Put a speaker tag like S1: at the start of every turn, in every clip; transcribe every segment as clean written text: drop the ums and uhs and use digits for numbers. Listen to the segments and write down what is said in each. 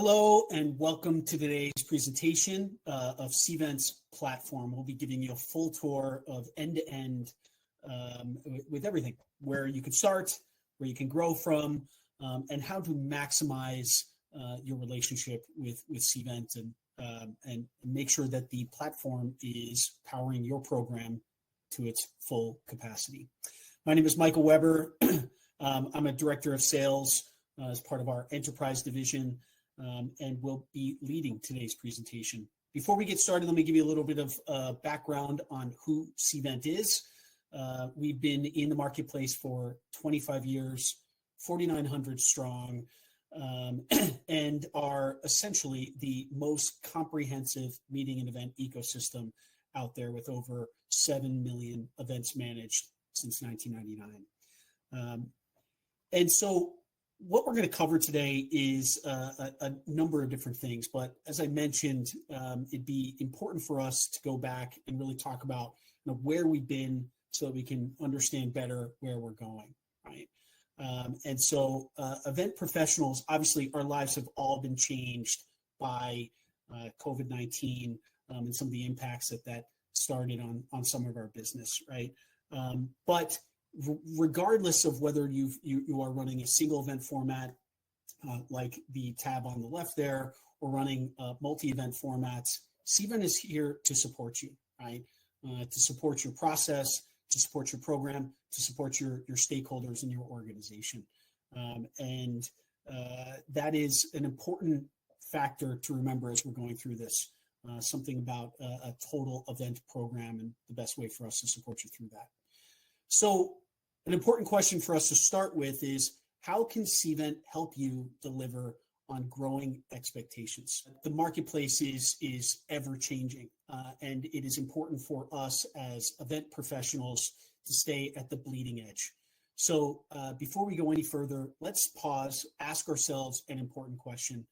S1: Hello and welcome to today's presentation of Cvent's platform. We'll be giving you a full tour of end-to-end with everything, where you can start, where you can grow from, and how to maximize your relationship with Cvent and make sure that the platform is powering your program to its full capacity. My name is Michael Weber. I'm a director of sales as part of our enterprise division. And we'll be leading today's presentation. Before we get started, let me give you a little bit of background on who Cvent is. We've been in the marketplace for 25 years, 4,900 strong, and are essentially the most comprehensive meeting and event ecosystem out there, with over 7 million events managed since 1999. And so what we're going to cover today is a number of different things, but as I mentioned, it'd be important for us to go back and really talk about where we've been so that we can understand better where we're going, right? And so event professionals, obviously our lives have all been changed by COVID-19 and some of the impacts that started on some of our business, right? But regardless of whether you are running a single event format like the tab on the left there, or running multi-event formats, Cvent is here to support you, right? To support your process, to support your program, to support your stakeholders in your organization. And that is an important factor to remember as we're going through this, something about a total event program and the best way for us to support you through that. So an important question for us to start with is, how can Cvent help you deliver on growing expectations? The marketplace is ever changing, and it is important for us as event professionals to stay at the bleeding edge. So before we go any further, let's pause, ask ourselves an important question.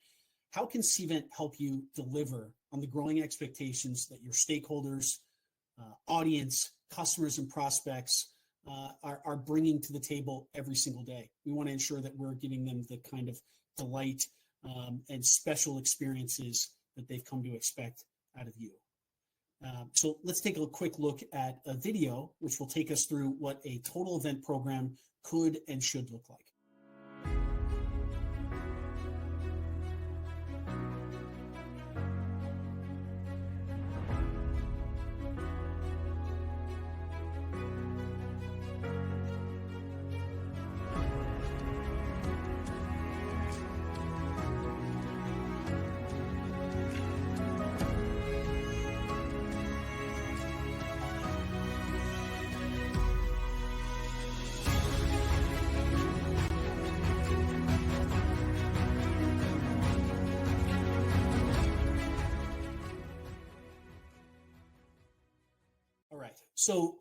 S1: How can Cvent help you deliver on the growing expectations that your stakeholders, audience, customers, and prospects are bringing to the table every single day? We want to ensure that we're giving them the kind of delight and special experiences that they've come to expect out of you. So let's take a quick look at a video which will take us through what a total event program could and should look like. So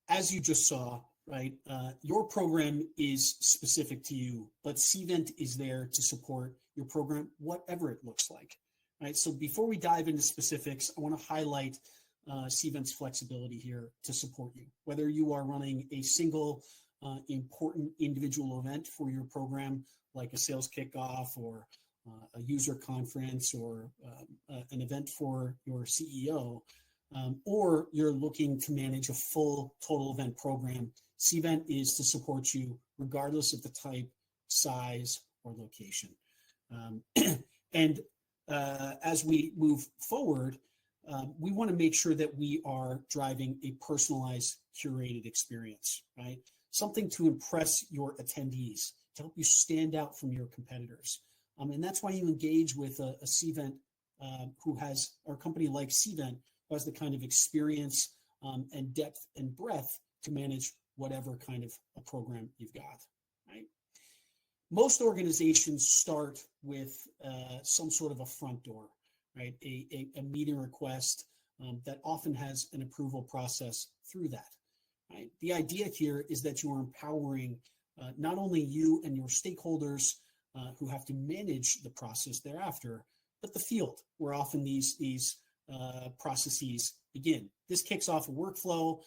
S1: as you just saw, right, your program is specific to you, but Cvent is there to support your program, whatever it looks like, right? So before we dive into specifics, I want to highlight Cvent's flexibility here to support you. Whether you are running a single important individual event for your program, like a sales kickoff or a user conference or an event for your CEO, or you're looking to manage a full total event program, Cvent is to support you regardless of the type, size, or location. And as we move forward, we want to make sure that we are driving a personalized, curated experience, right? Something to impress your attendees, to help you stand out from your competitors. And that's why you engage with a Cvent who has, or a company like Cvent, who has the kind of experience and depth and breadth to manage whatever kind of a program you've got, right? Most organizations start with some sort of a front door, right? A meeting request that often has an approval process through that, right? The idea here is that you are empowering not only you and your stakeholders who have to manage the process thereafter, but the field, where often these processes begin. This kicks off a workflow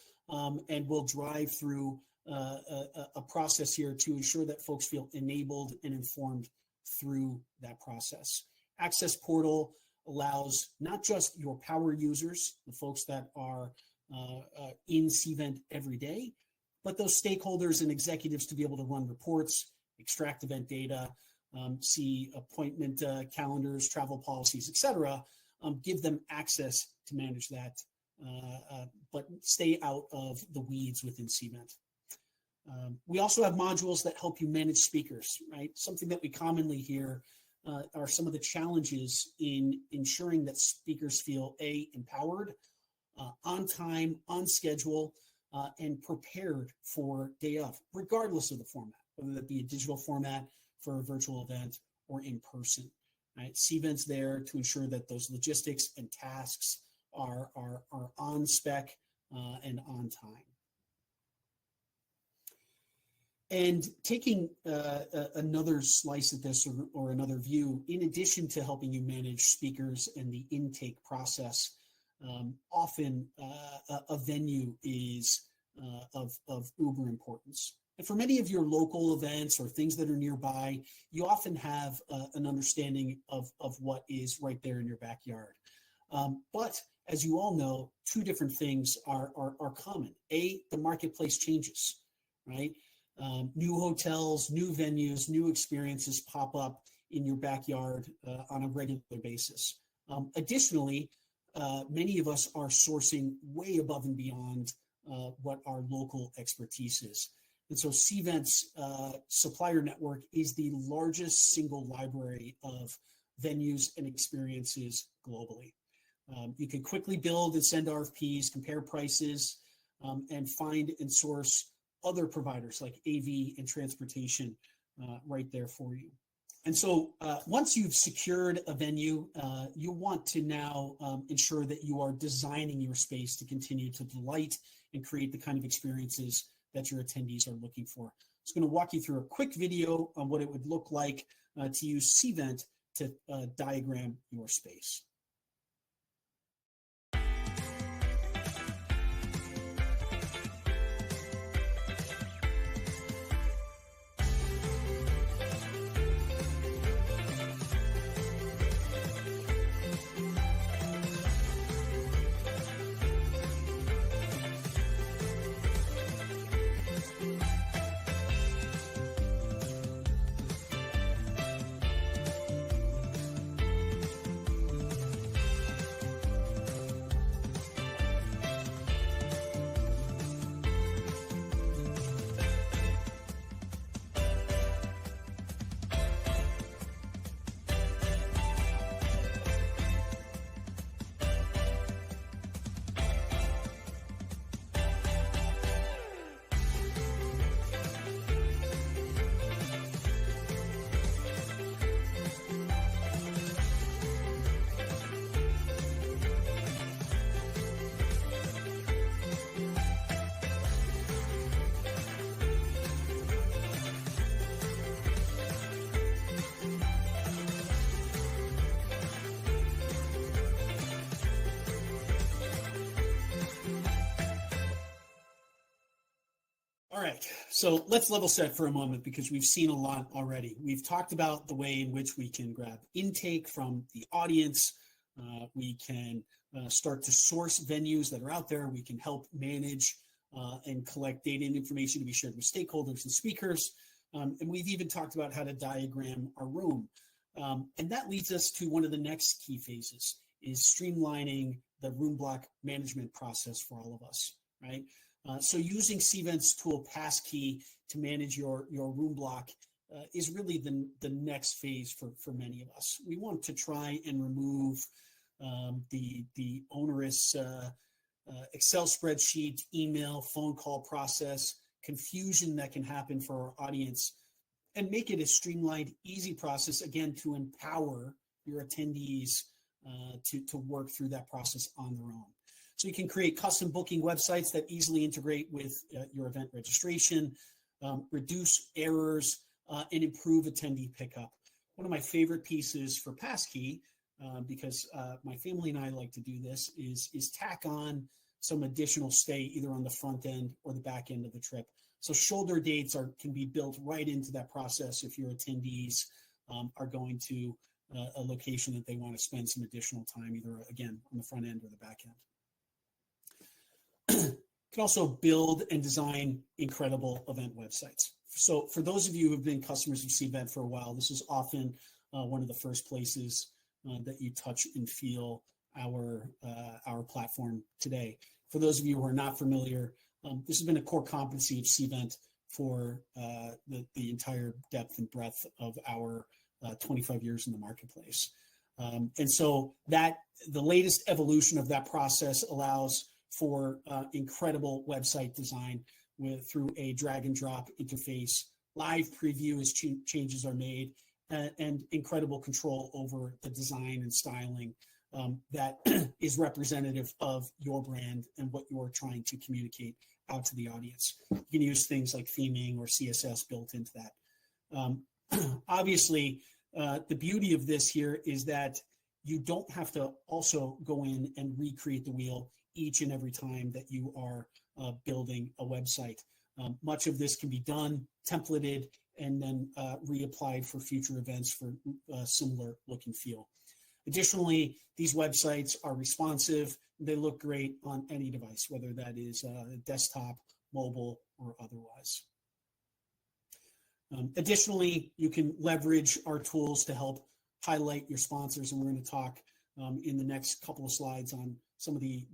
S1: and will drive through a process here to ensure that folks feel enabled and informed through that process. Access portal allows not just your power users, the folks that are in Cvent every day, but those stakeholders and executives to be able to run reports, extract event data, see appointment calendars, travel policies, etc. Give them access to manage that, but stay out of the weeds within Cvent. We also have modules that help you manage speakers, right? Something that we commonly hear are some of the challenges in ensuring that speakers feel empowered, on time, on schedule, and prepared for day of, regardless of the format, whether that be a digital format for a virtual event or in person. Right? Cvent's there to ensure that those logistics and tasks are on spec and on time. And taking another slice at this or another view, in addition to helping you manage speakers and the intake process, often a venue is of uber importance. And for many of your local events or things that are nearby, you often have an understanding of what is right there in your backyard. But as you all know, two different things are common. The marketplace changes, right? New hotels, new venues, new experiences pop up in your backyard on a regular basis. Additionally, many of us are sourcing way above and beyond what our local expertise is. And so Cvent's supplier network is the largest single library of venues and experiences globally. You can quickly build and send RFPs, compare prices, and find and source other providers like AV and transportation right there for you. And so once you've secured a venue, you want to now ensure that you are designing your space to continue to delight and create the kind of experiences that your attendees are looking for. I'm just going to walk you through a quick video on what it would look like to use Cvent to diagram your space. All right, so let's level set for a moment because we've seen a lot already. We've talked about the way in which we can grab intake from the audience. We can start to source venues that are out there. We can help manage and collect data and information to be shared with stakeholders and speakers. And we've even talked about how to diagram our room. And that leads us to one of the next key phases, is streamlining the room block management process for all of us, right? So using Cvent's tool passkey to manage your room block is really the next phase for many of us. We want to try and remove the onerous Excel spreadsheet, email, phone call process, confusion that can happen for our audience, and make it a streamlined, easy process, again, to empower your attendees to work through that process on their own. So you can create custom booking websites that easily integrate with your event registration, reduce errors, and improve attendee pickup. One of my favorite pieces for passkey, because my family and I like to do this, is tack on some additional stay either on the front end or the back end of the trip. So shoulder dates can be built right into that process if your attendees are going to a location that they want to spend some additional time, either again on the front end or the back end. You can also build and design incredible event websites. So for those of you who have been customers of Cvent for a while, this is often one of the first places that you touch and feel our platform today. For those of you who are not familiar, this has been a core competency of Cvent for the entire depth and breadth of our 25 years in the marketplace. And so that the latest evolution of that process allows for incredible website design through a drag and drop interface, live preview as changes are made, and incredible control over the design and styling that is representative of your brand and what you're trying to communicate out to the audience. You can use things like theming or CSS built into that. Obviously, the beauty of this here is that you don't have to also go in and recreate the wheel each and every time that you are building a website. Much of this can be done, templated, and then reapplied for future events for a similar look and feel. Additionally, these websites are responsive. They look great on any device, whether that is desktop, mobile, or otherwise. Additionally, you can leverage our tools to help highlight your sponsors, and we're going to talk in the next couple of slides on some of the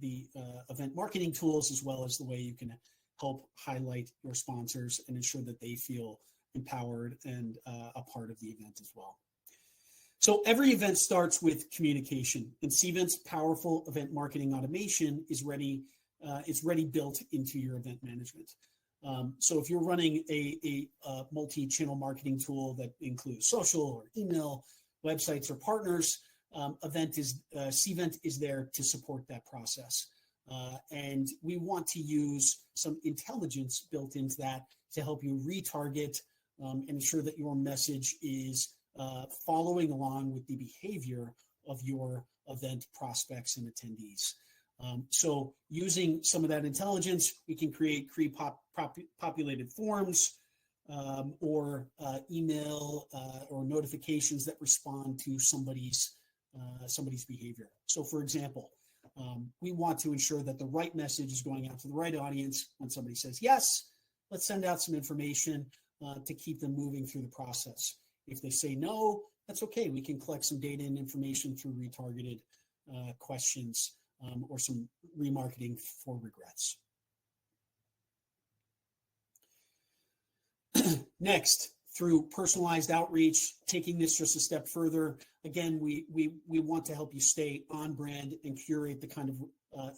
S1: event marketing tools, as well as the way you can help highlight your sponsors and ensure that they feel empowered and a part of the event as well. So every event starts with communication, and Cvent's powerful event marketing automation is ready. It's ready built into your event management. So if you're running a multi-channel marketing tool that includes social or email, websites, or partners, Cvent is there to support that process. And we want to use some intelligence built into that to help you retarget and ensure that your message is following along with the behavior of your event prospects and attendees. So using some of that intelligence, we can create populated forms or email or notifications that respond to somebody's behavior. So for example, we want to ensure that the right message is going out to the right audience. When somebody says yes, let's send out some information to keep them moving through the process. If they say no, that's okay. We can collect some data and information through retargeted questions or some remarketing for regrets. Next, through personalized outreach, taking this just a step further, again, we want to help you stay on brand and curate the kind of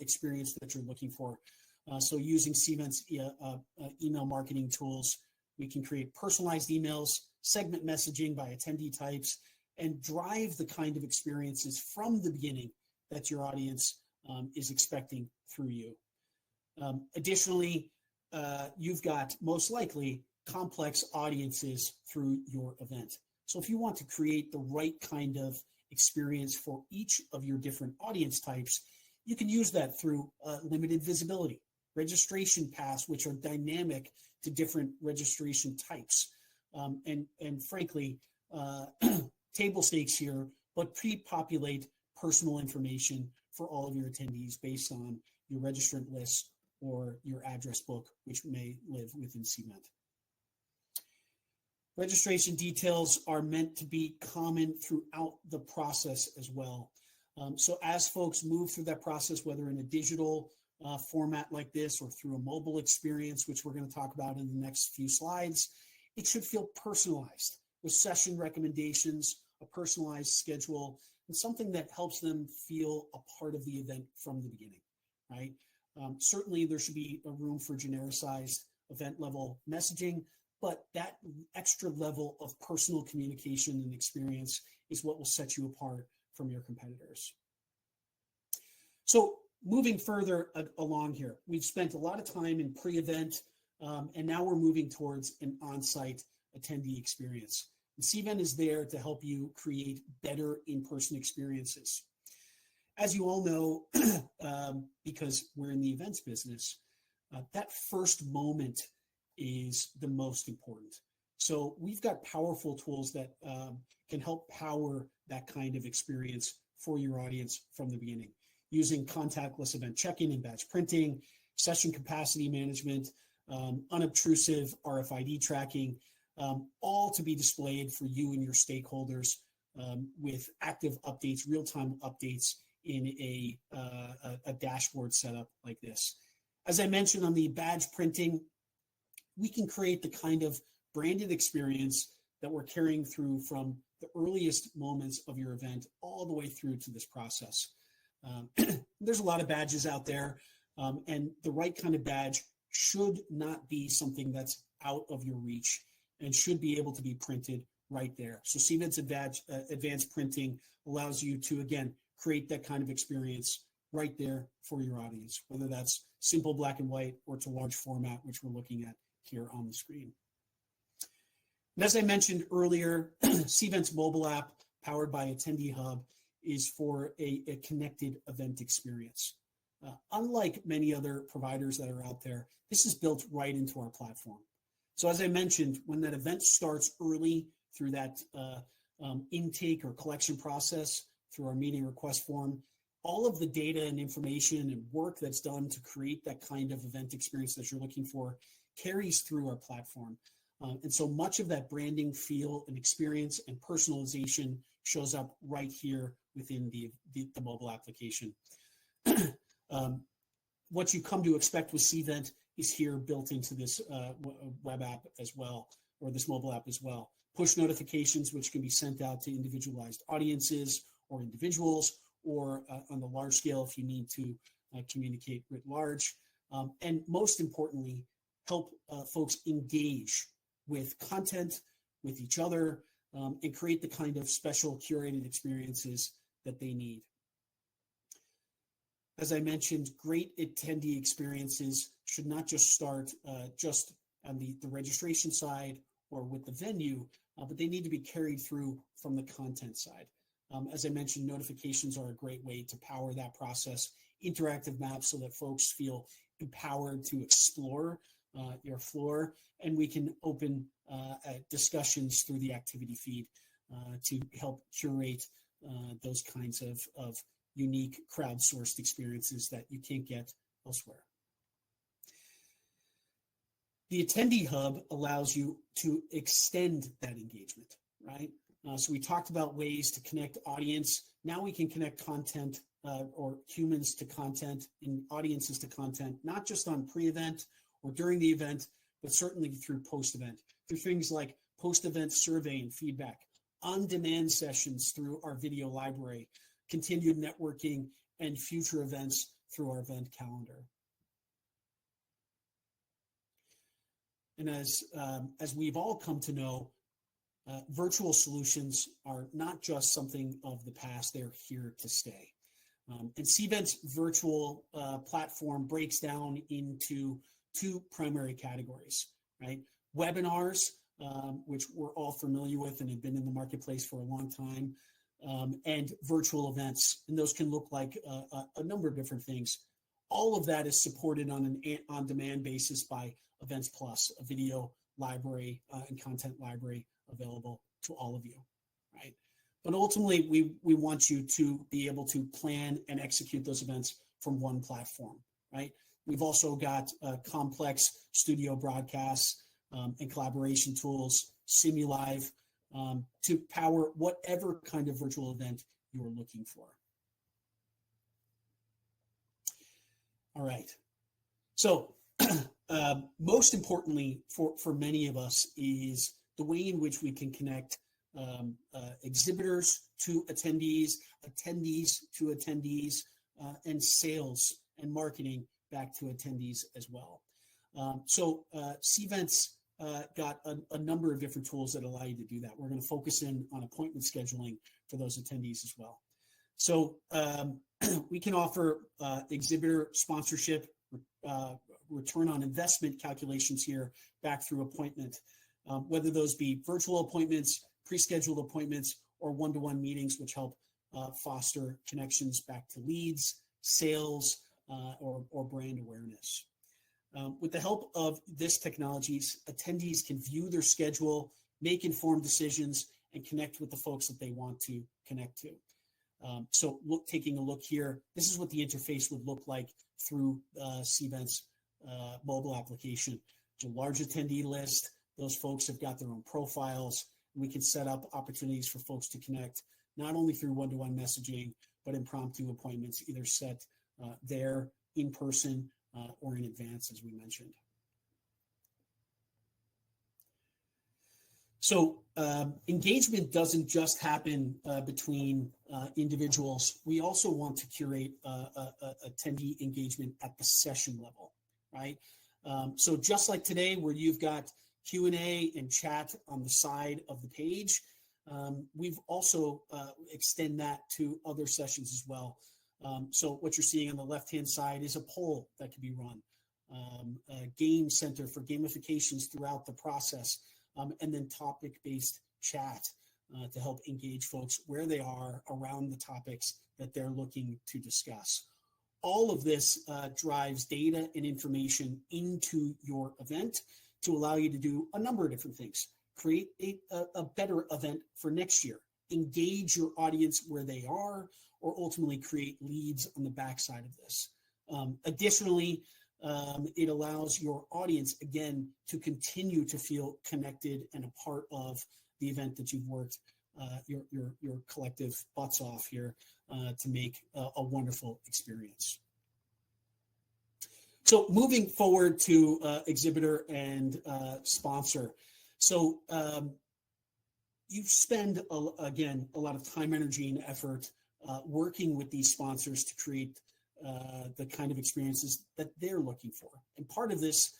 S1: experience that you're looking for. So using Cvent's email marketing tools, we can create personalized emails, segment messaging by attendee types, and drive the kind of experiences from the beginning that your audience is expecting through you. Additionally, you've got most likely complex audiences through your event. So if you want to create the right kind of experience for each of your different audience types, you can use that through limited visibility, registration paths, which are dynamic to different registration types. And frankly, table stakes here, but pre-populate personal information for all of your attendees based on your registrant list or your address book, which may live within Cvent. Registration details are meant to be common throughout the process as well. So as folks move through that process, whether in a digital format like this or through a mobile experience, which we're going to talk about in the next few slides, it should feel personalized with session recommendations, a personalized schedule, and something that helps them feel a part of the event from the beginning, right? Certainly there should be a room for genericized event level messaging, but that extra level of personal communication and experience is what will set you apart from your competitors. So moving further along here, we've spent a lot of time in pre-event, and now we're moving towards an on-site attendee experience. And Cvent is there to help you create better in-person experiences. As you all know, because we're in the events business, that first moment is the most important. So we've got powerful tools that can help power that kind of experience for your audience from the beginning, using contactless event check-in and badge printing, session capacity management, unobtrusive RFID tracking, all to be displayed for you and your stakeholders with active updates, real-time updates in a dashboard setup like this. As I mentioned on the badge printing, we can create the kind of branded experience that we're carrying through from the earliest moments of your event all the way through to this process. There's a lot of badges out there, and the right kind of badge should not be something that's out of your reach and should be able to be printed right there. So Cvent's advanced printing allows you to, again, create that kind of experience right there for your audience, whether that's simple black and white or to large format, which we're looking at here on the screen. And as I mentioned earlier, Cvent's mobile app, powered by Attendee Hub, is for a connected event experience. Unlike many other providers that are out there, this is built right into our platform. So as I mentioned, when that event starts early through that intake or collection process through our meeting request form, all of the data and information and work that's done to create that kind of event experience that you're looking for carries through our platform. And so much of that branding, feel, and experience and personalization shows up right here within the mobile application. What you come to expect with Cvent is here built into this web app as well, or this mobile app as well. Push notifications, which can be sent out to individualized audiences or individuals, or on the large scale if you need to communicate writ large. And most importantly, help folks engage with content, with each other, and create the kind of special curated experiences that they need. As I mentioned, great attendee experiences should not just start just on the registration side or with the venue, but they need to be carried through from the content side. As I mentioned, notifications are a great way to power that process. Interactive maps so that folks feel empowered to explore your floor, and we can open discussions through the activity feed to help curate those kinds of unique crowdsourced experiences that you can't get elsewhere. The Attendee Hub allows you to extend that engagement, right? So we talked about ways to connect audience. Now we can connect content or humans to content and audiences to content, not just on pre-event or during the event, but certainly through post-event, through things like post-event survey and feedback, on-demand sessions through our video library, continued networking, and future events through our event calendar. And as we've all come to know, virtual solutions are not just something of the past, they're here to stay. And Cvent's virtual platform breaks down into two primary categories, right? Webinars, which we're all familiar with and have been in the marketplace for a long time, and virtual events. And those can look like a number of different things. All of that is supported on an on-demand basis by Events Plus, a video library and content library available to all of you, right? But ultimately, we want you to be able to plan and execute those events from one platform, right? We've also got complex studio broadcasts and collaboration tools, Simulive, to power whatever kind of virtual event you're looking for. All right. So most importantly for many of us is the way in which we can connect exhibitors to attendees, attendees to attendees, and sales and marketing back to attendees as well. So Cvent's got a number of different tools that allow you to do that. We're going to focus in on appointment scheduling for those attendees as well. So we can offer exhibitor sponsorship, return on investment calculations here back through appointment, whether those be virtual appointments, pre-scheduled appointments, or one-to-one meetings, which help foster connections back to leads, sales, or brand awareness. With the help of this technologies, attendees can view their schedule, make informed decisions, and connect with the folks that they want to connect to. So taking a look here, this is what the interface would look like through Cvent's mobile application. It's a large attendee list. Those folks have got their own profiles. We can set up opportunities for folks to connect, not only through one-to-one messaging, but impromptu appointments, either set there in person or in advance, as we mentioned. So engagement doesn't just happen between individuals. We also want to curate attendee engagement at the session level, right? So just like today, where you've got Q&A and chat on the side of the page, we've also extend that to other sessions as well. So what you're seeing on the left-hand side is a poll that can be run, a game center for gamifications throughout the process, and then topic-based chat to help engage folks where they are around the topics that they're looking to discuss. All of this drives data and information into your event to allow you to do a number of different things. Create a better event for next year, engage your audience where they are, or ultimately create leads on the backside of this. Additionally, it allows your audience, again, to continue to feel connected and a part of the event that you've worked your collective butts off here to make a wonderful experience. So moving forward to exhibitor and sponsor. So you spend, again, a lot of time, energy, and effort working with these sponsors to create the kind of experiences that they're looking for. And part of this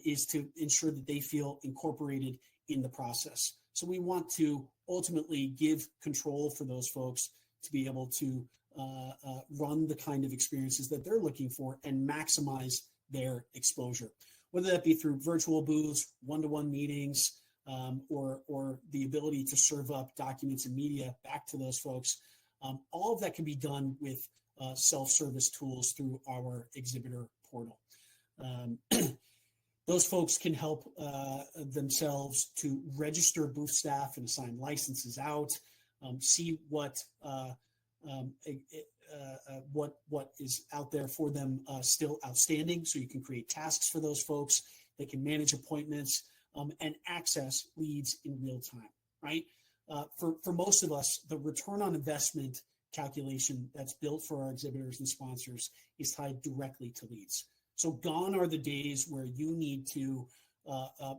S1: is to ensure that they feel incorporated in the process. So we want to ultimately give control for those folks to be able to run the kind of experiences that they're looking for and maximize their exposure, whether that be through virtual booths, one-to-one meetings, or the ability to serve up documents and media back to those folks. All of that can be done with self-service tools through our exhibitor portal. Those folks can help themselves to register booth staff and assign licenses out, see what is out there for them still outstanding, so you can create tasks for those folks. They can manage appointments and access leads in real time, right? For most of us, the return on investment calculation that's built for our exhibitors and sponsors is tied directly to leads. So gone are the days where you need to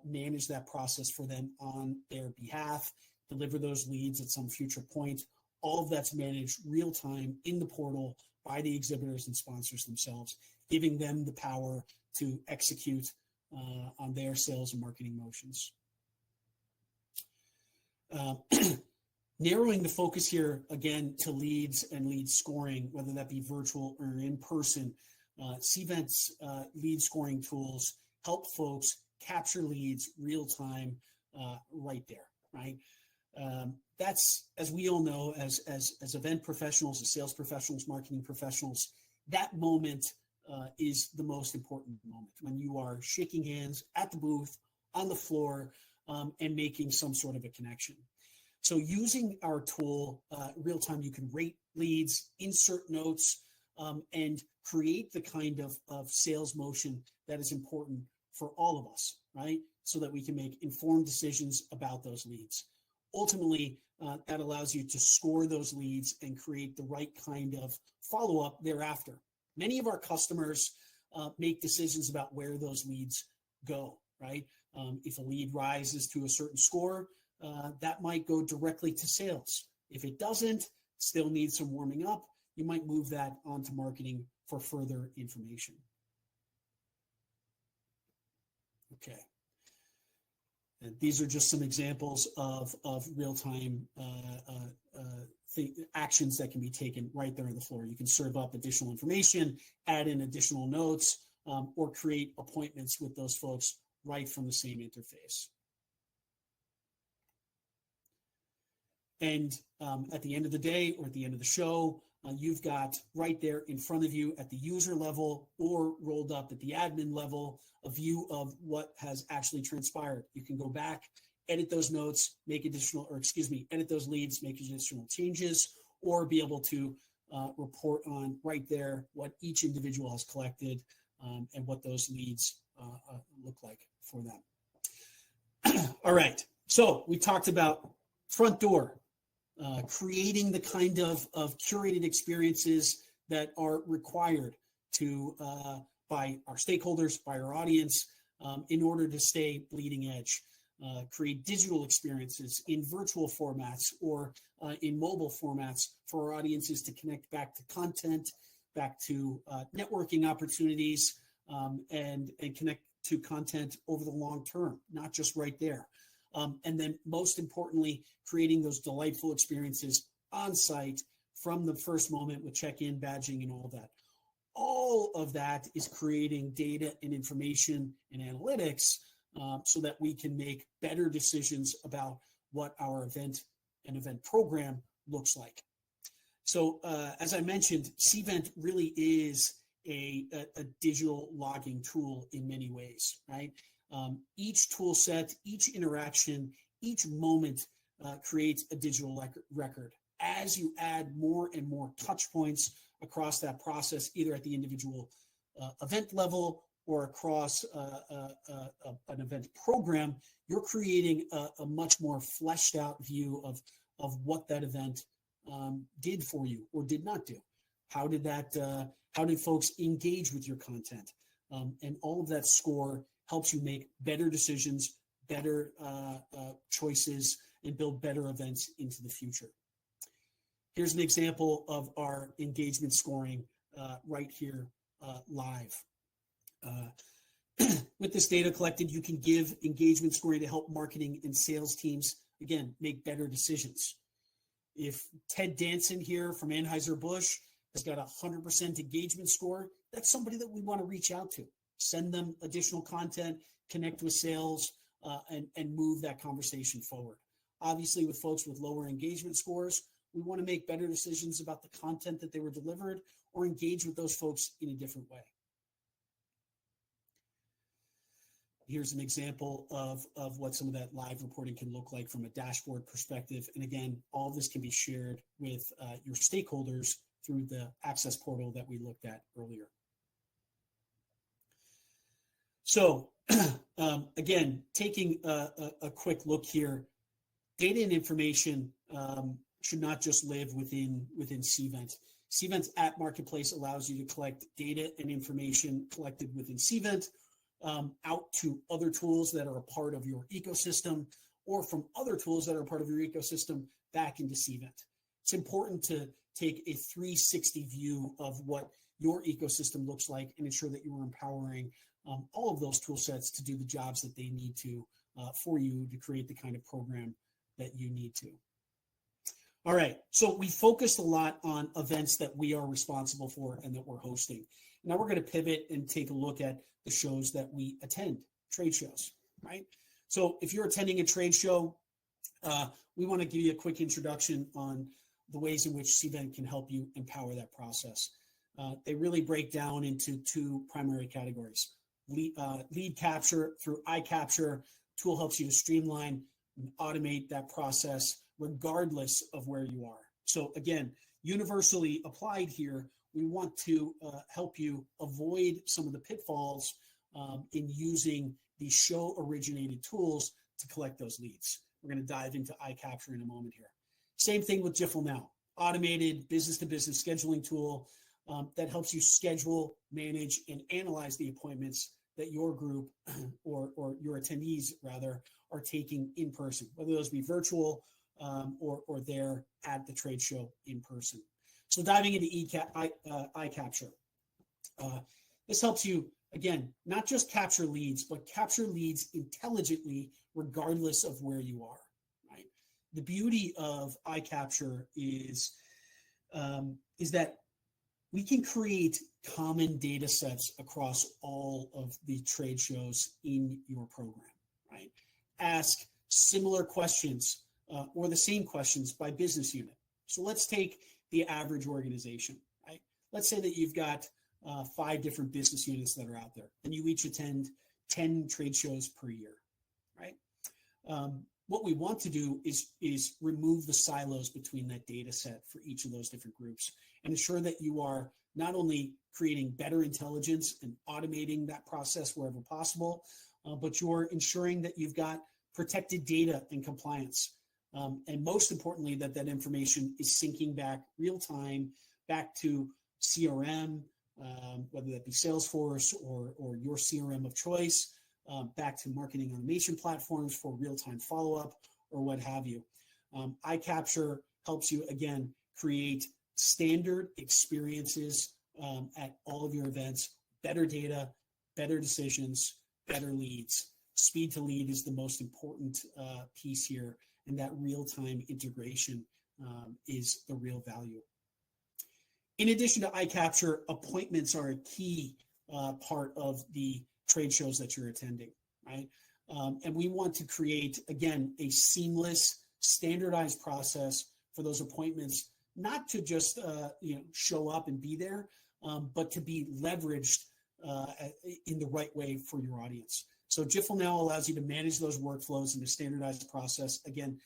S1: manage that process for them on their behalf, deliver those leads at some future point. All of that's managed real time in the portal by the exhibitors and sponsors themselves, giving them the power to execute on their sales and marketing motions. Narrowing the focus here again to leads and lead scoring, whether that be virtual or in person, Cvent's lead scoring tools help folks capture leads real time right there, right? That's, as we all know, as event professionals, as sales professionals, marketing professionals, that moment is the most important moment when you are shaking hands at the booth, on the floor, and making some sort of a connection. So using our tool, real time, you can rate leads, insert notes, and create the kind of sales motion that is important for all of us, right? So that we can make informed decisions about those leads. Ultimately, that allows you to score those leads and create the right kind of follow-up thereafter. Many of our customers make decisions about where those leads go, right? If a lead rises to a certain score, that might go directly to sales. If it doesn't, still needs some warming up, you might move that onto marketing for further information. Okay. And these are just some examples of real-time actions that can be taken right there on the floor. You can serve up additional information, add in additional notes, or create appointments with those folks right from the same interface. And at the end of the day or at the end of the show, you've got right there in front of you at the user level or rolled up at the admin level, a view of what has actually transpired. You can go back, edit those notes, edit those leads, make additional changes, or be able to report on right there what each individual has collected and what those leads look like for them. All right, so we talked about front door, creating the kind of curated experiences that are required by our stakeholders, by our audience, in order to stay bleeding edge. Create digital experiences in virtual formats or in mobile formats for our audiences to connect back to content, back to networking opportunities, and connect to content over the long term, not just right there. And then most importantly, creating those delightful experiences on site from the first moment with check-in, badging, and all that. All of that is creating data and information and analytics so that we can make better decisions about what our event and event program looks like. So as I mentioned, Cvent really is a digital logging tool in many ways, right? Each tool set, each interaction, each moment creates a digital record. As you add more and more touch points across that process, either at the individual event level or across an event program, you're creating a much more fleshed out view of what that event did for you or did not do. How did folks engage with your content? And all of that score helps you make better decisions, better choices, and build better events into the future. Here's an example of our engagement scoring right here live. With this data collected, you can give engagement scoring to help marketing and sales teams, again, make better decisions. If Ted Danson here from Anheuser-Busch has got a 100% engagement score, that's somebody that we want to reach out to. Send them additional content, connect with sales, and move that conversation forward. Obviously, with folks with lower engagement scores, we want to make better decisions about the content that they were delivered or engage with those folks in a different way. Here's an example of what some of that live reporting can look like from a dashboard perspective. And again, all this can be shared with your stakeholders through the access portal that we looked at earlier. So again, taking a quick look here, data and information should not just live within Cvent. Cvent's app marketplace allows you to collect data and information collected within Cvent out to other tools that are a part of your ecosystem, or from other tools that are a part of your ecosystem back into Cvent. It's important to take a 360 view of what your ecosystem looks like and ensure that you are empowering all of those tool sets to do the jobs that they need to for you to create the kind of program that you need to. All right, so we focused a lot on events that we are responsible for and that we're hosting. Now we're going to pivot and take a look at the shows that we attend, trade shows, right? So if you're attending a trade show, we want to give you a quick introduction on the ways in which Cvent can help you empower that process. They really break down into two primary categories. Lead capture through iCapture. Tool helps you to streamline and automate that process regardless of where you are. So again, universally applied here, we want to help you avoid some of the pitfalls in using these show originated tools to collect those leads. We're going to dive into iCapture in a moment here. Same thing with Jiffle Now, automated business-to-business scheduling tool that helps you schedule, manage, and analyze the appointments that your group or your attendees rather are taking in person, whether those be virtual or there at the trade show in person. So diving into iCapture. This helps you, again, not just capture leads, but capture leads intelligently regardless of where you are, right? The beauty of iCapture is that we can create common data sets across all of the trade shows in your program, right? Ask similar questions or the same questions by business unit. So let's take the average organization, right? Let's say that you've got 5 different business units that are out there, and you each attend 10 trade shows per year, right? What we want to do is remove the silos between that data set for each of those different groups and ensure that you are not only creating better intelligence and automating that process wherever possible, but you're ensuring that you've got protected data and compliance. And most importantly, that information is syncing back real time back to CRM, whether that be Salesforce or your CRM of choice, back to marketing automation platforms for real-time follow-up or what have you. iCapture helps you, again, create standard experiences at all of your events, better data, better decisions, better leads. Speed to lead is the most important piece here, and that real-time integration is the real value. In addition to iCapture, appointments are a key part of the trade shows that you're attending, right? And we want to create, again, a seamless, standardized process for those appointments, not to just show up and be there, but to be leveraged in the right way for your audience. So Jiffle now allows you to manage those workflows in a standardized process. Again,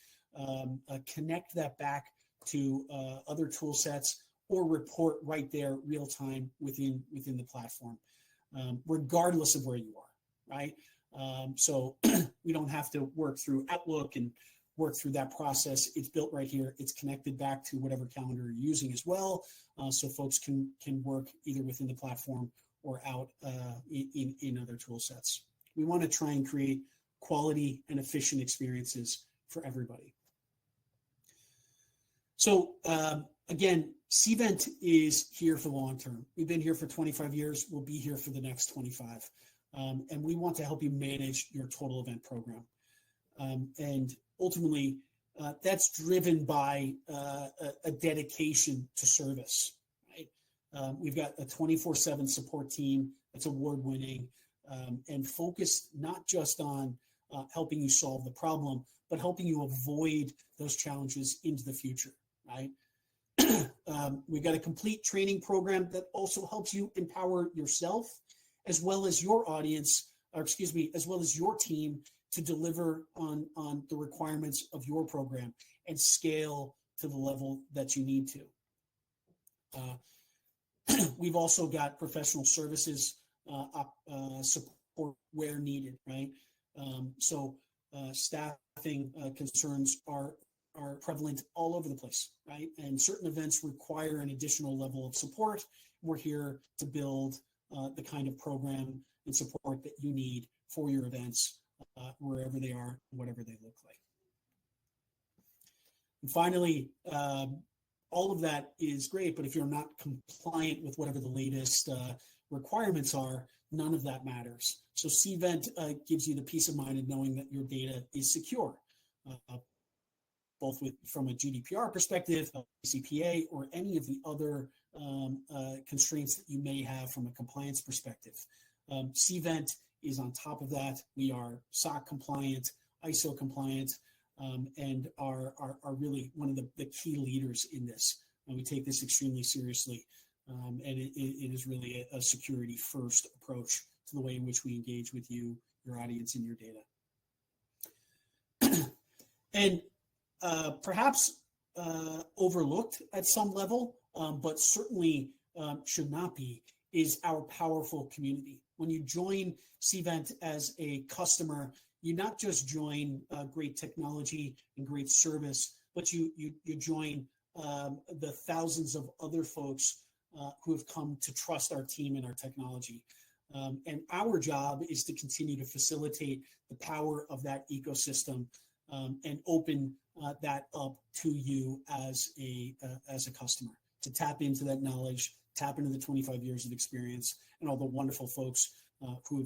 S1: connect that back to other tool sets or report right there real time within the platform, regardless of where you are, right? So we don't have to work through Outlook and work through that process. It's built right here. It's connected back to whatever calendar you're using as well, so folks can work either within the platform or out in other tool sets. We want to try and create quality and efficient experiences for everybody. So again, Cvent is here for the long term. We've been here for 25 years. We'll be here for the next 25. And we want to help you manage your total event program. And ultimately, that's driven by a dedication to service, right? We've got a 24/7 support team that's award-winning and focused not just on helping you solve the problem, but helping you avoid those challenges into the future, right? We've got a complete training program that also helps you empower yourself as well as your audience, or excuse me, as well as your team to deliver on the requirements of your program and scale to the level that you need to. We've also got professional services support where needed, right? So staffing concerns are prevalent all over the place, right? And certain events require an additional level of support. We're here to build the kind of program and support that you need for your events, wherever they are, whatever they look like. And finally, all of that is great, but if you're not compliant with whatever the latest requirements are, none of that matters. So Cvent gives you the peace of mind of knowing that your data is secure, both from a GDPR perspective, CPA, or any of the other constraints that you may have from a compliance perspective. Cvent is on top of that. We are SOC compliant, ISO compliant, and are really one of the key leaders in this. And we take this extremely seriously. And it is really a security first approach to the way in which we engage with you, your audience, and your data. And perhaps overlooked at some level, but certainly should not be, is our powerful community. When you join Cvent as a customer, you not just join great technology and great service, but you join the thousands of other folks who have come to trust our team and our technology. And our job is to continue to facilitate the power of that ecosystem and open that up to you as a customer, to tap into that knowledge, tap into the 25 years of experience and all the wonderful folks who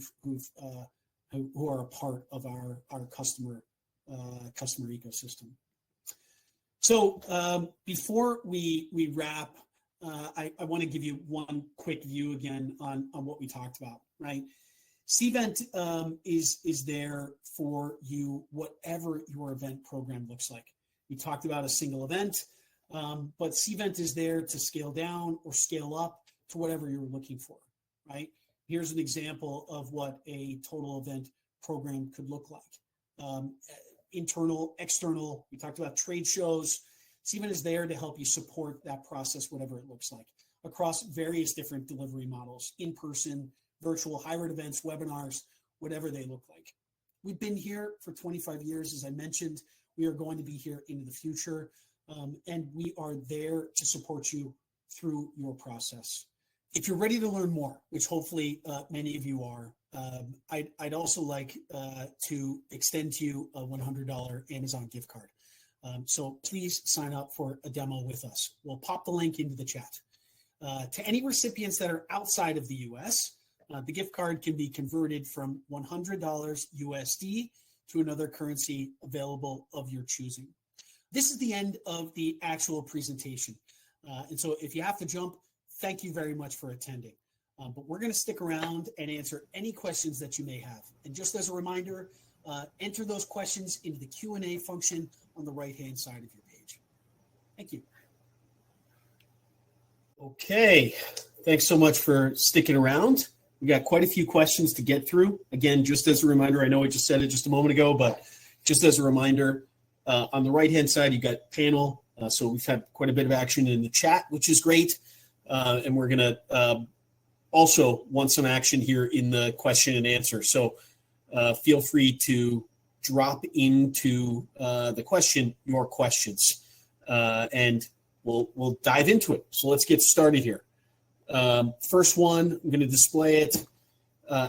S1: are a part of our customer ecosystem. So before we wrap, I want to give you one quick view again on what we talked about, right? Cvent is there for you, whatever your event program looks like. We talked about a single event. But Cvent is there to scale down or scale up to whatever you're looking for, right? Here's an example of what a total event program could look like. Internal, external, we talked about trade shows. Cvent is there to help you support that process, whatever it looks like, across various different delivery models, in-person, virtual, hybrid events, webinars, whatever they look like. We've been here for 25 years, as I mentioned. We are going to be here into the future, and we are there to support you through your process. If you're ready to learn more, which hopefully many of you are, I'd also like to extend to you a $100 Amazon gift card. So please sign up for a demo with us. We'll pop the link into the chat. To any recipients that are outside of the US, the gift card can be converted from $100 USD to another currency available of your choosing. This is the end of the actual presentation. And so if you have to jump, thank you very much for attending. But we're going to stick around and answer any questions that you may have. And just as a reminder, enter those questions into the Q&A function on the right-hand side of your page. Thank you. Okay, thanks so much for sticking around. We got quite a few questions to get through. Again, just as a reminder, I know I just said it just a moment ago, but just as a reminder, on the right-hand side, you got panel. So we've had quite a bit of action in the chat, which is great. And we're going to also want some action here in the question and answer. So feel free to drop into the question your questions, and we'll dive into it. So let's get started here. First one, I'm going to display it.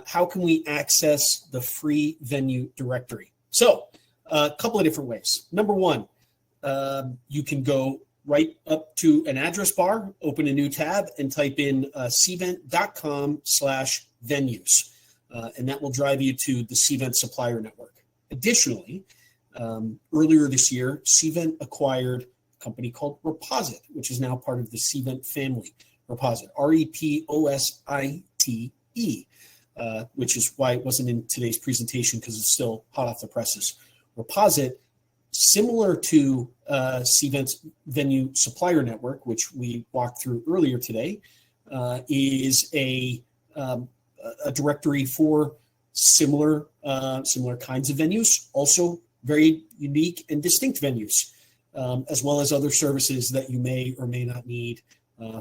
S1: How can we access the free venue directory? So a couple of different ways. Number one, you can go right up to an address bar, open a new tab, and type in cvent.com/venues. And that will drive you to the Cvent supplier network. Additionally, earlier this year, Cvent acquired a company called Reposit, which is now part of the Cvent family. Reposit, R-E-P-O-S-I-T-E, which is why it wasn't in today's presentation because it's still hot off the presses. Reposit, similar to Cvent's venue supplier network, which we walked through earlier today, is a directory for similar kinds of venues, also very unique and distinct venues, as well as other services that you may or may not need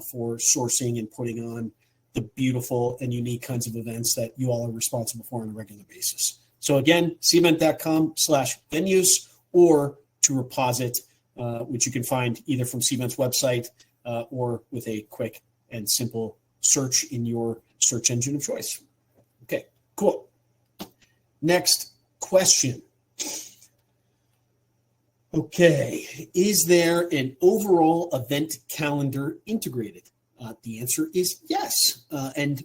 S1: for sourcing and putting on the beautiful and unique kinds of events that you all are responsible for on a regular basis. So again, cvent.com/venues or to Reposit, which you can find either from Cvent's website or with a quick and simple search in your search engine of choice. Okay, cool. Next question. Okay, is there an overall event calendar integrated? The answer is yes. And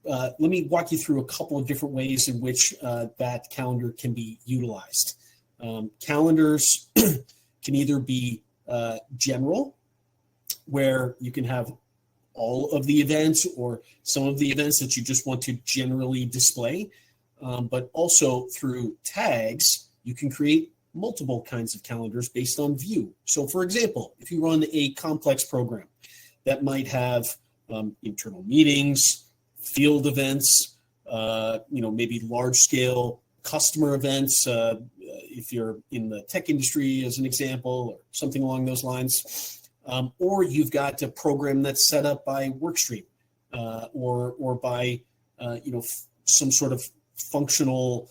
S1: let me walk you through a couple of different ways in which that calendar can be utilized. Calendars can either be general, where you can have all of the events or some of the events that you just want to generally display, but also through tags, you can create multiple kinds of calendars based on view. So for example, if you run a complex program that might have internal meetings, field events, maybe large scale customer events, if you're in the tech industry as an example, or something along those lines, or you've got a program that's set up by workstream or by some sort of functional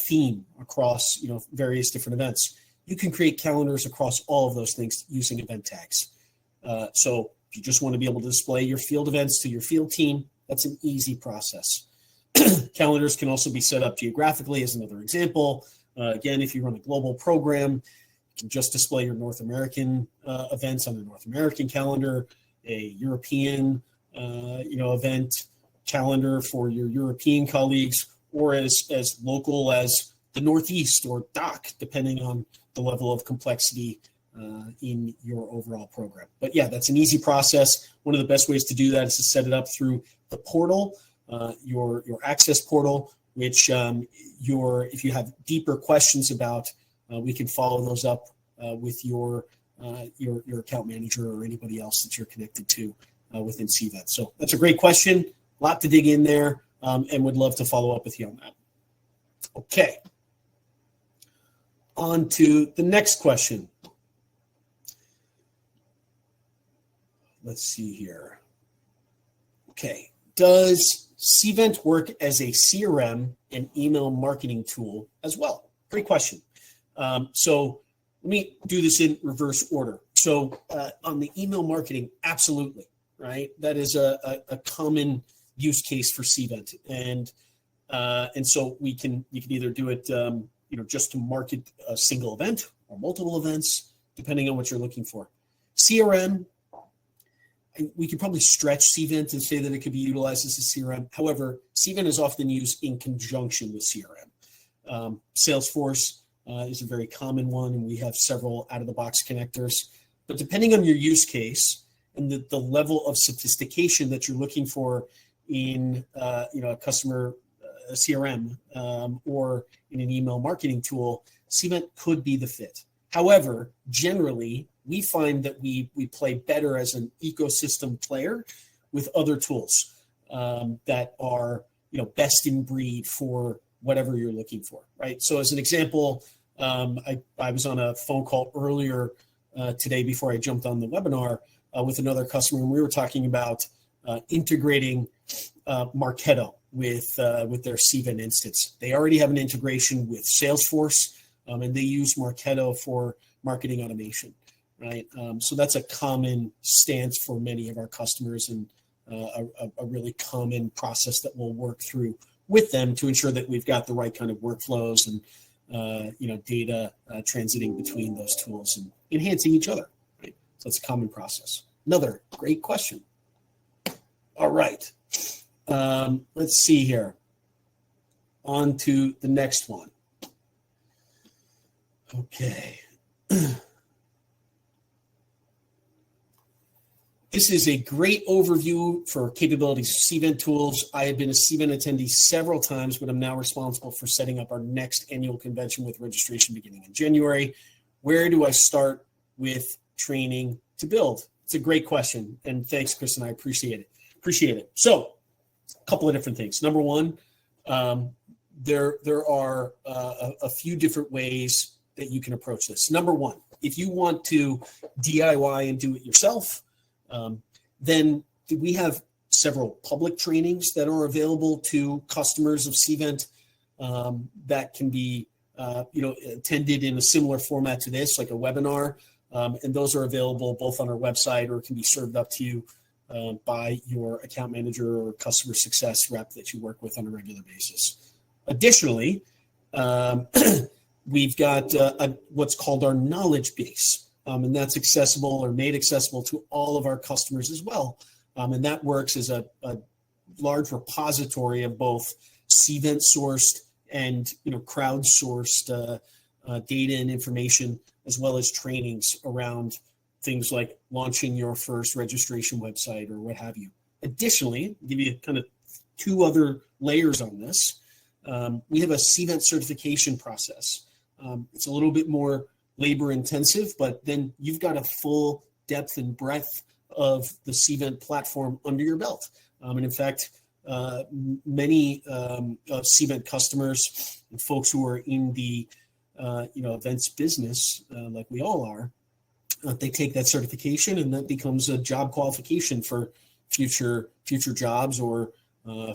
S1: theme across various different events. You can create calendars across all of those things using event tags. So if you just want to be able to display your field events to your field team, that's an easy process. Calendars can also be set up geographically as another example. Again, if you run a global program, you can just display your North American events on the North American calendar, a European event calendar for your European colleagues, or as local as the Northeast or DOC, depending on the level of complexity in your overall program. But yeah, that's an easy process. One of the best ways to do that is to set it up through the portal, your access portal, which if you have deeper questions about, we can follow those up with your your account manager or anybody else that you're connected to within Cvent. So that's a great question. A lot to dig in there, and would love to follow up with you on that. Okay. On to the next question. Let's see here. Okay. Does Cvent work as a CRM and email marketing tool as well? Great question. So let me do this in reverse order. So on the email marketing, absolutely, right? That is a common use case for Cvent, and so you can either do it, just to market a single event or multiple events, depending on what you're looking for. CRM, we could probably stretch Cvent and say that it could be utilized as a CRM. However, Cvent is often used in conjunction with CRM. Salesforce is a very common one, and we have several out-of-the-box connectors. But depending on your use case and the level of sophistication that you're looking for in a customer CRM or in an email marketing tool, Cvent could be the fit. However, generally, we find that we play better as an ecosystem player with other tools that are best in breed for whatever you're looking for, right? So as an example, I was on a phone call earlier today before I jumped on the webinar with another customer, and we were talking about integrating Marketo with their Cvent instance. They already have an integration with Salesforce, and they use Marketo for marketing automation, right? So that's a common stance for many of our customers, and a really common process that we'll work through with them to ensure that we've got the right kind of workflows and data transiting between those tools and enhancing each other, right? So it's a common process. Another great question. All right. Let's see here. On to the next one. Okay. This is a great overview for capabilities of Cvent tools. I have been a Cvent attendee several times, but I'm now responsible for setting up our next annual convention with registration beginning in January. Where do I start with training to build? It's a great question, and thanks, Kristen. I appreciate it. So, a couple of different things. Number one, there are a few different ways that you can approach this. Number one, if you want to DIY and do it yourself, then we have several public trainings that are available to customers of Cvent that can be attended in a similar format to this, like a webinar, and those are available both on our website or can be served up to you by your account manager or customer success rep that you work with on a regular basis. Additionally, we've got what's called our knowledge base. And that's accessible or made accessible to all of our customers as well. And that works as a large repository of both Cvent sourced and crowdsourced data and information, as well as trainings around things like launching your first registration website or what have you. Additionally, I'll give you kind of two other layers on this. We have a Cvent certification process. It's a little bit more labor intensive, but then you've got a full depth and breadth of the Cvent platform under your belt. And in fact, many Cvent customers and folks who are in the events business, like we all are, they take that certification, and that becomes a job qualification for future jobs or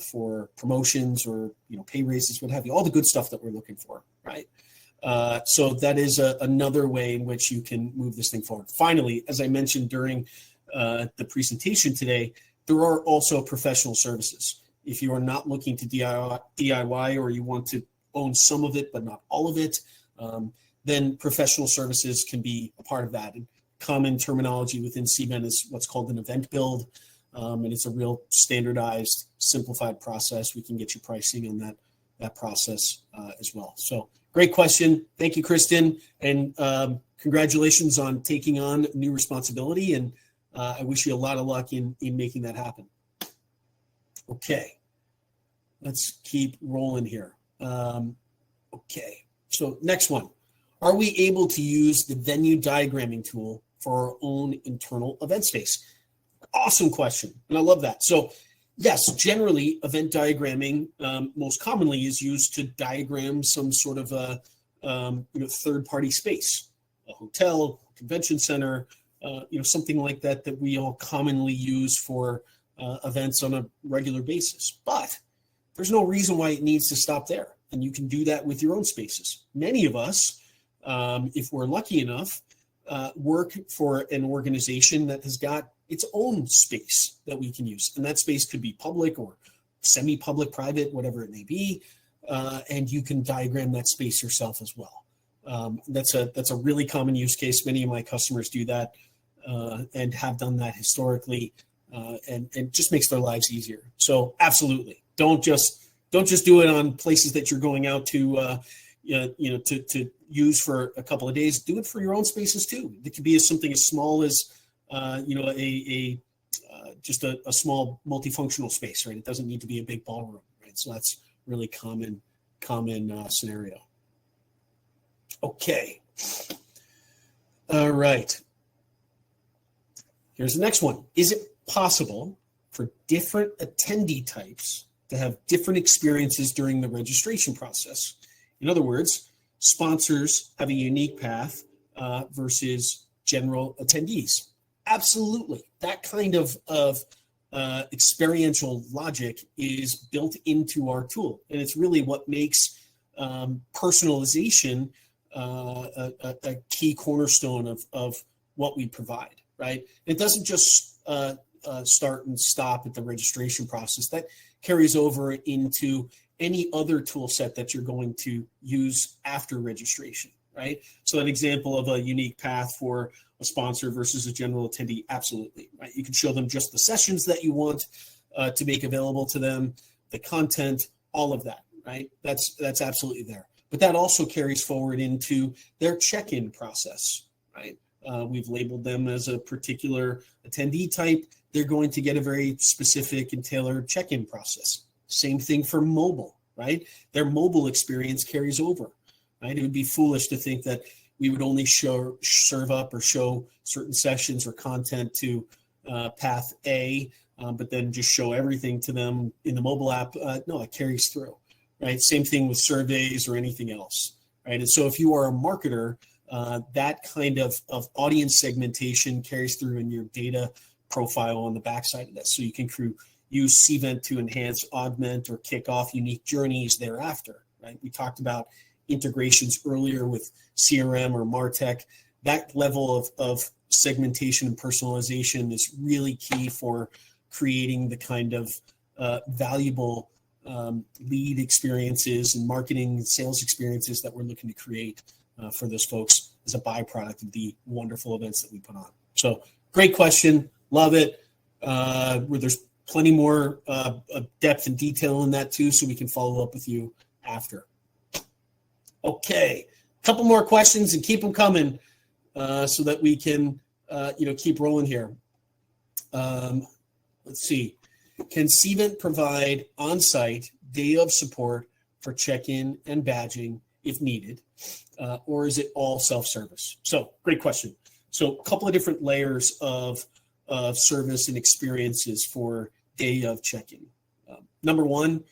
S1: for promotions or pay raises, what have you, all the good stuff that we're looking for, right? So that is another way in which you can move this thing forward. Finally, as I mentioned during the presentation today, there are also professional services. If you are not looking to DIY or you want to own some of it but not all of it, then professional services can be a part of that. And common terminology within Cvent is what's called an event build, and it's a real standardized, simplified process. We can get you pricing on that process as well. So great question. Thank you, Kristen. And congratulations on taking on new responsibility. And I wish you a lot of luck in making that happen. Okay, let's keep rolling here. Okay, so next one. Are we able to use the venue diagramming tool for our own internal event space? Awesome question, and I love that. So yes, generally event diagramming most commonly is used to diagram some sort of a third-party space, a hotel, convention center, something like that we all commonly use for events on a regular basis. But there's no reason why it needs to stop there. And you can do that with your own spaces. Many of us, if we're lucky enough, work for an organization that has got its own space that we can use. And that space could be public or semi-public, private, whatever it may be. And you can diagram that space yourself as well. That's a really common use case. Many of my customers do that and have done that historically, and just makes their lives easier. So absolutely, don't just do it on places that you're going out to to use for a couple of days. Do it for your own spaces too. It could be something as small as just a small multifunctional space, right? It doesn't need to be a big ballroom, right? So that's really common scenario. Okay. All right. Here's the next one. Is it possible for different attendee types to have different experiences during the registration process? In other words, sponsors have a unique path versus general attendees. Absolutely. That kind of experiential logic is built into our tool. And it's really what makes personalization a key cornerstone of what we provide, right? It doesn't just start and stop at the registration process. That carries over into any other tool set that you're going to use after registration, right? So an example of a unique path for a sponsor versus a general attendee, absolutely, right? You can show them just the sessions that you want to make available to them, the content, all of that, right? That's absolutely there. But that also carries forward into their check-in process, right? We've labeled them as a particular attendee type. They're going to get a very specific and tailored check-in process. Same thing for mobile, right? Their mobile experience carries over, right? It would be foolish to think that we would only serve up or show certain sessions or content to path A, but then just show everything to them in the mobile app. No, it carries through, right? Same thing with surveys or anything else, right? And so if you are a marketer, that kind of audience segmentation carries through in your data profile on the backside of this. So you can use Cvent to enhance, augment, or kick off unique journeys thereafter, right? We talked about integrations earlier with CRM or MarTech. That level of segmentation and personalization is really key for creating the kind of valuable lead experiences and marketing and sales experiences that we're looking to create for those folks as a byproduct of the wonderful events that we put on. So great question. Love it. There's plenty more depth and detail in that too, so we can follow up with you after. Okay, a couple more questions and keep them coming so that we can keep rolling here. Let's see. Can Cvent provide on-site day of support for check-in and badging if needed, or is it all self-service? So great question. So a couple of different layers of service and experiences for day of check-in. Number one,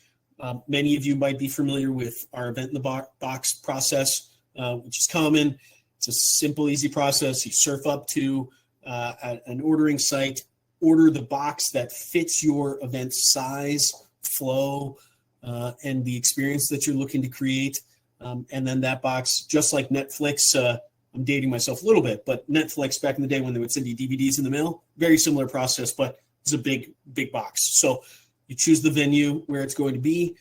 S1: many of you might be familiar with our event in the box process, which is common. It's a simple, easy process. You surf up to an ordering site, order the box that fits your event size, flow, and the experience that you're looking to create. And then that box, just like Netflix, I'm dating myself a little bit, but Netflix back in the day when they would send you DVDs in the mail, very similar process, but it's a big box. So you choose the venue where it's going to be.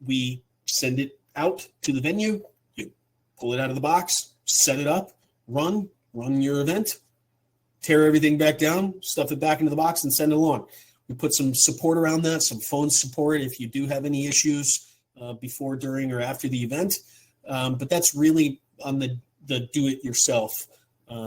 S1: We send it out to the venue. You pull it out of the box, set it up, run your event, tear everything back down, stuff it back into the box, and send it along. We put some support around that, some phone support if you do have any issues before, during, or after the event. But that's really on the do-it-yourself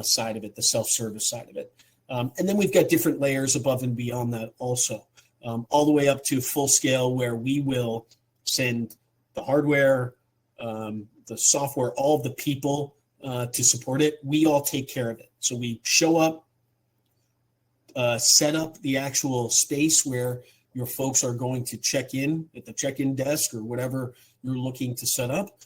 S1: side of it, the self-service side of it. And then we've got different layers above and beyond that also, all the way up to full scale where we will send the hardware, the software, all of the people to support it. We all take care of it. So we show up, set up the actual space where your folks are going to check in at the check-in desk or whatever you're looking to set up.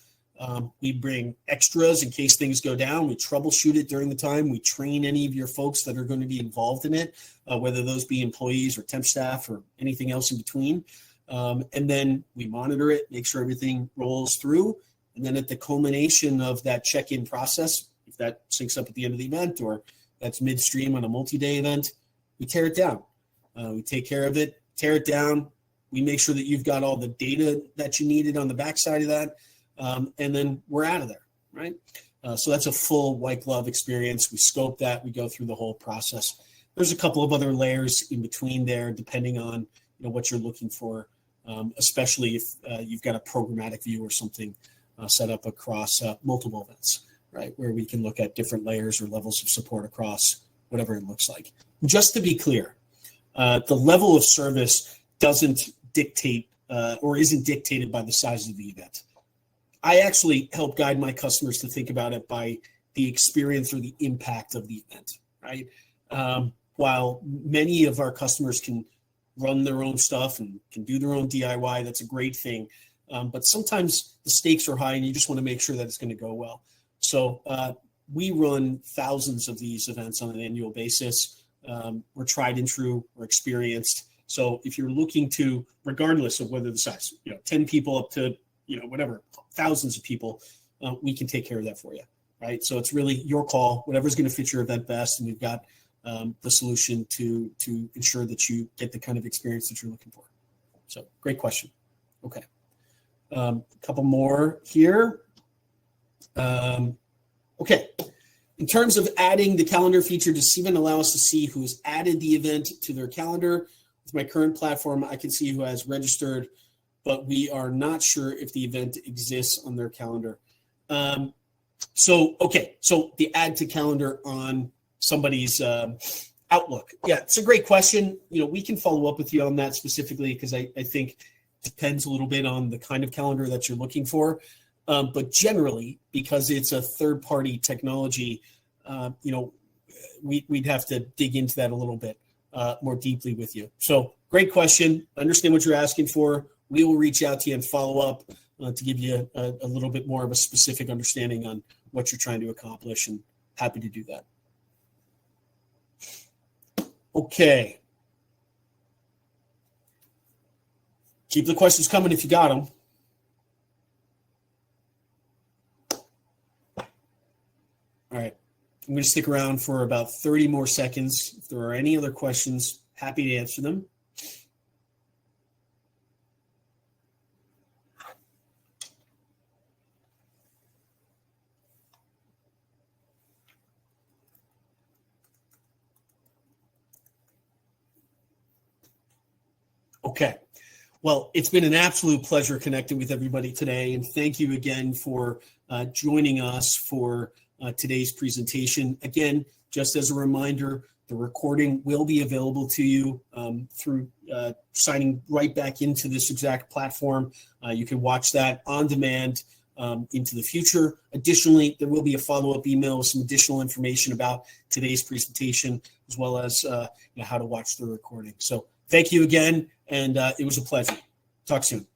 S1: We bring extras in case things go down. We troubleshoot it during the time. We train any of your folks that are going to be involved in it, whether those be employees or temp staff or anything else in between. And then we monitor it, make sure everything rolls through. And then at the culmination of that check-in process, if that syncs up at the end of the event or that's midstream on a multi-day event, we tear it down. We take care of it, tear it down. We make sure that you've got all the data that you needed on the backside of that. And then we're out of there, right? So that's a full white glove experience. We scope that. We go through the whole process. There's a couple of other layers in between there, depending on what you're looking for, especially if you've got a programmatic view or something set up across multiple events, right? Where we can look at different layers or levels of support across whatever it looks like. Just to be clear, the level of service doesn't dictate or isn't dictated by the size of the event. I actually help guide my customers to think about it by the experience or the impact of the event, right? While many of our customers can run their own stuff and can do their own DIY, that's a great thing. But sometimes the stakes are high and you just want to make sure that it's going to go well. So we run thousands of these events on an annual basis. We're tried and true, we're experienced. So if you're looking to, regardless of whether the size, 10 people up to, whatever, thousands of people, we can take care of that for you, right? So it's really your call, whatever's going to fit your event best. And we've got the solution to ensure that you get the kind of experience that you're looking for. So great question. Okay. A couple more here. Okay. In terms of adding the calendar feature, does Cvent allow us to see who's added the event to their calendar? With my current platform, I can see who has registered, but we are not sure if the event exists on their calendar. So the add to calendar on somebody's Outlook. Yeah, it's a great question. We can follow up with you on that specifically because I think it depends a little bit on the kind of calendar that you're looking for. But generally, because it's a third-party technology, we'd have to dig into that a little bit more deeply with you. So great question. Understand what you're asking for. We will reach out to you and follow up to give you a little bit more of a specific understanding on what you're trying to accomplish, and happy to do that. Okay. Keep the questions coming if you got them. All right. I'm going to stick around for about 30 more seconds. If there are any other questions, happy to answer them. Okay. Well, it's been an absolute pleasure connecting with everybody today, and thank you again for joining us for today's presentation. Again, just as a reminder, the recording will be available to you through signing right back into this exact platform. You can watch that on demand into the future. Additionally, there will be a follow-up email with some additional information about today's presentation, as well as how to watch the recording. So thank you again, and it was a pleasure. Talk soon.